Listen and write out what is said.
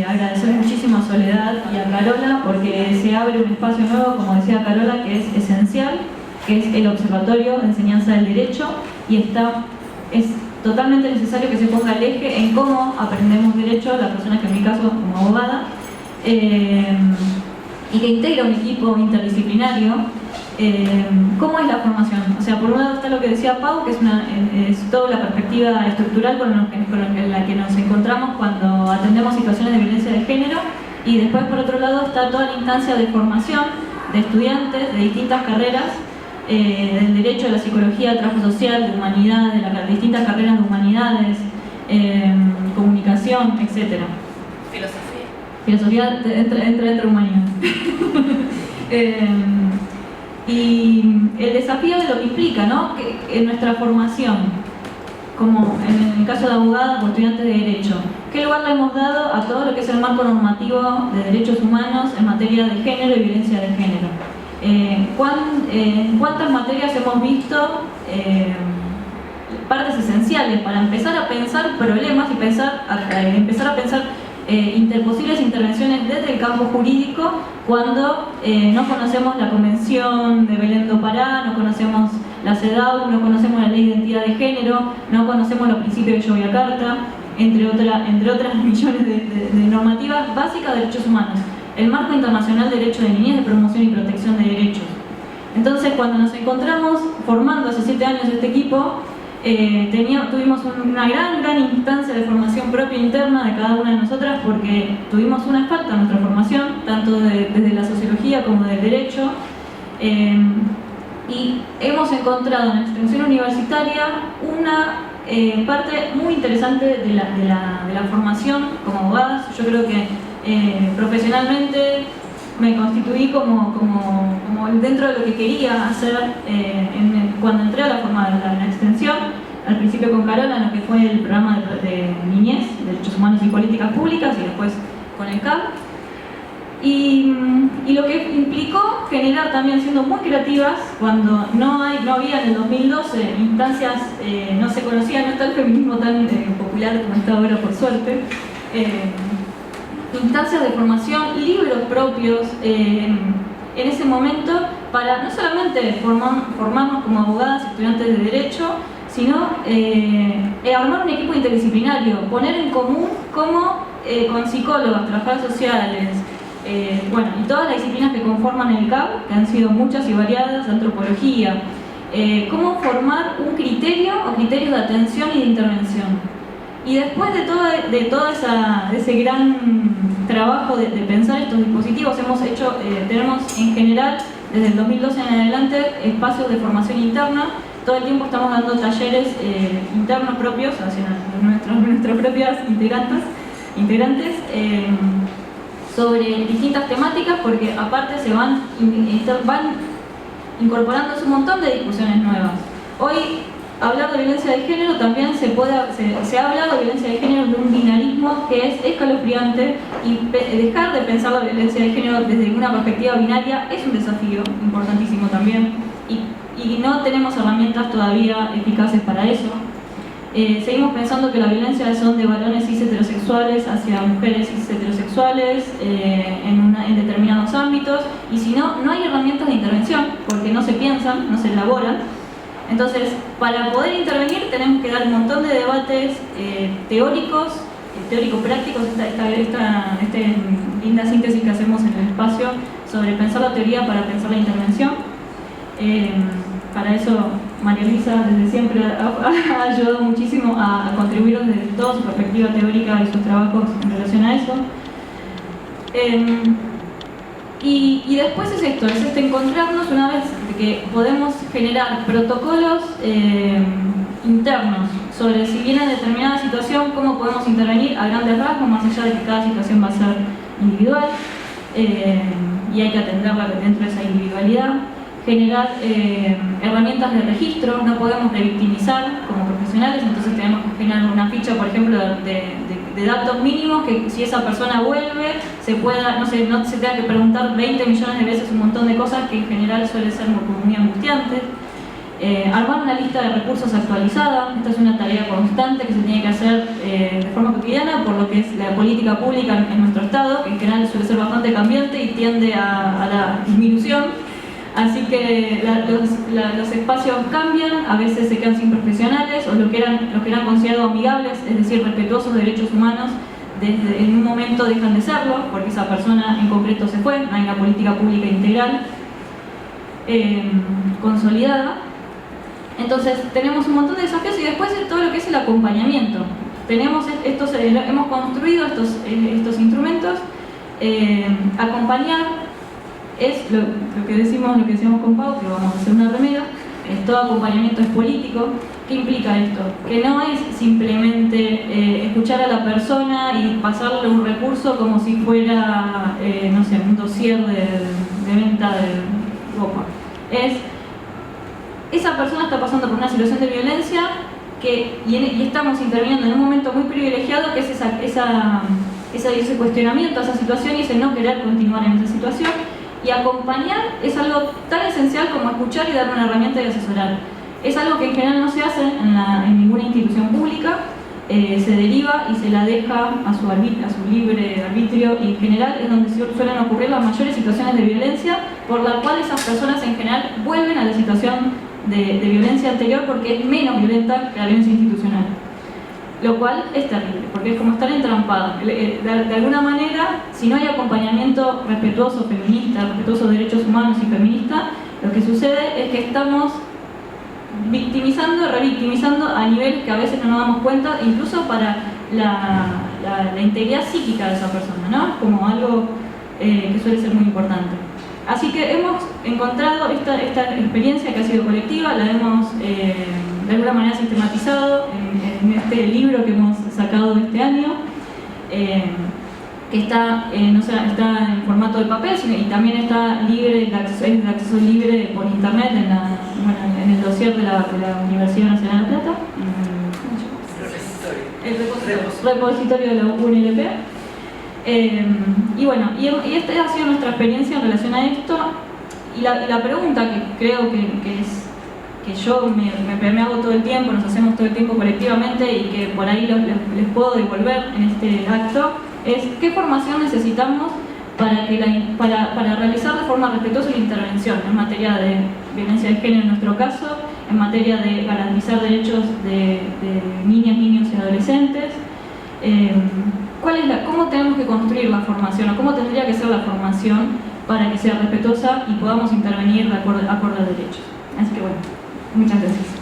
agradecer muchísimo a Soledad y a Carola porque se abre un espacio nuevo, como decía Carola, que es esencial, que es el Observatorio de Enseñanza del Derecho, y es totalmente necesario que se ponga el eje en cómo aprendemos derecho, la persona que en mi caso como abogada, y que integra un equipo interdisciplinario. ¿Cómo es la formación? O sea, por un lado está lo que decía Pau, que es toda la perspectiva estructural con la que nos encontramos cuando atendemos situaciones de violencia de género, y después por otro lado está toda la instancia de formación de estudiantes de distintas carreras, del derecho, de la psicología, del trabajo social, de humanidades, de las distintas carreras de humanidades, comunicación, etc. Filosofía entra dentro de humanidades. Y el desafío de lo que implica, ¿no? Que en nuestra formación, como en el caso de abogadas o estudiantes de derecho, ¿qué lugar le hemos dado a todo lo que es el marco normativo de derechos humanos en materia de género y violencia de género? ¿Cuántas materias hemos visto partes esenciales para empezar a pensar problemas y empezar a pensar posibles intervenciones desde el campo jurídico cuando no conocemos la Convención de Belén do Pará, no conocemos la CEDAW, no conocemos la Ley de Identidad de Género, no conocemos los principios de Yogyakarta, entre otras millones de normativas básicas de derechos humanos, el marco internacional de derecho de niñez, de promoción y protección de derechos. Entonces, cuando nos encontramos formando hace 7 años este equipo, tuvimos una gran instancia de formación propia interna de cada una de nosotras, porque tuvimos una falta en nuestra formación, tanto desde la sociología como del derecho, y hemos encontrado en la extensión universitaria una parte muy interesante de la formación como abogadas. Yo creo que profesionalmente me constituí como dentro de lo que quería hacer cuando entré a la extensión, al principio con Carola, en lo que fue el programa de niñez, derechos humanos y políticas públicas, y después con el CAP. Y lo que implicó generar también, siendo muy creativas, cuando no había en el 2012 instancias, no se conocía, no está el feminismo tan popular como está ahora, por suerte, instancias de formación, libros propios en ese momento, para no solamente formarnos como abogadas, estudiantes de derecho, sino armar un equipo interdisciplinario, poner en común cómo con psicólogas, trabajadoras sociales, y todas las disciplinas que conforman el CAP, que han sido muchas y variadas, antropología, cómo formar un criterio o criterios de atención y de intervención. Y después de ese gran trabajo de pensar estos dispositivos, tenemos en general, desde el 2012 en adelante, espacios de formación interna. Todo el tiempo estamos dando talleres internos propios hacia nuestras propias integrantes sobre distintas temáticas, porque aparte se van incorporándose un montón de discusiones nuevas. Hoy, hablar de violencia de género también se ha hablado de violencia de género de un binarismo que es escalofriante, y dejar de pensar la violencia de género desde una perspectiva binaria es un desafío importantísimo también, y no tenemos herramientas todavía eficaces para eso. Seguimos pensando que la violencia son de varones cis heterosexuales hacia mujeres cis heterosexuales en determinados ámbitos, y si no hay herramientas de intervención porque no se piensan, no se elaboran. Entonces, para poder intervenir tenemos que dar un montón de debates teóricos, teórico-prácticos, esta linda síntesis que hacemos en el espacio sobre pensar la teoría para pensar la intervención. Para eso María Luisa desde siempre ha ayudado muchísimo a contribuir desde toda su perspectiva teórica y sus trabajos en relación a eso. Y después es encontrarnos una vez que podemos generar protocolos internos sobre si viene determinada situación, cómo podemos intervenir a grandes rasgos, más allá de que cada situación va a ser individual y hay que atenderla dentro de esa individualidad. Generar herramientas de registro, no podemos revictimizar como profesionales, entonces tenemos que generar una ficha, por ejemplo, de datos mínimos, que si esa persona vuelve, no se tenga que preguntar 20 millones de veces un montón de cosas que en general suele ser muy angustiantes. Armar una lista de recursos actualizada. Esta es una tarea constante que se tiene que hacer de forma cotidiana por lo que es la política pública en nuestro Estado, que en general suele ser bastante cambiante y tiende a la disminución. Así que los espacios cambian, a veces se quedan sin profesionales o los que eran considerados amigables, es decir, respetuosos de derechos humanos, en un momento dejan de serlo porque esa persona en concreto se fue, no hay una política pública integral consolidada. Entonces tenemos un montón de desafíos y después de todo lo que es el acompañamiento. Hemos construido estos instrumentos. Acompañar es lo que decíamos con Pau, que vamos a hacer una remera. Todo acompañamiento es político. ¿Qué implica esto? Que no es simplemente escuchar a la persona y pasarle un recurso como si fuera, no sé, un dossier de venta de ropa. Esa persona está pasando por una situación de violencia y estamos interviniendo en un momento muy privilegiado, que es ese cuestionamiento a esa situación y ese no querer continuar en esa situación. Y acompañar es algo tan esencial como escuchar y dar una herramienta y asesorar. Es algo que en general no se hace en ninguna institución pública, se deriva y se la deja a su libre arbitrio, y en general es donde suelen ocurrir las mayores situaciones de violencia, por la cual esas personas en general vuelven a la situación de violencia anterior porque es menos violenta que la violencia institucional. Lo cual es terrible, porque es como estar entrampado. De alguna manera, si no hay acompañamiento respetuoso, feminista, respetuoso de derechos humanos y feminista, lo que sucede es que estamos victimizando, revictimizando a niveles que a veces no nos damos cuenta, incluso para la integridad psíquica de esa persona, ¿no? Como algo que suele ser muy importante. Así que hemos encontrado esta experiencia que ha sido colectiva, la hemos de alguna manera sistematizado en este libro que hemos sacado este año, que está en formato de papel y también está libre, es de acceso libre por internet en el dossier de la Universidad Nacional de La Plata, el repositorio de la UNLP. Y esta ha sido nuestra experiencia en relación a esto, y la pregunta que creo que yo me hago todo el tiempo, nos hacemos todo el tiempo colectivamente y que por ahí les puedo devolver en este acto, es ¿qué formación necesitamos para realizar de forma respetuosa la intervención en materia de violencia de género en nuestro caso, en materia de garantizar derechos de niñas, niños y adolescentes? ¿Cómo tenemos que construir la formación o cómo tendría que ser la formación para que sea respetuosa y podamos intervenir de acuerdo a derechos? Así que bueno, muchas gracias.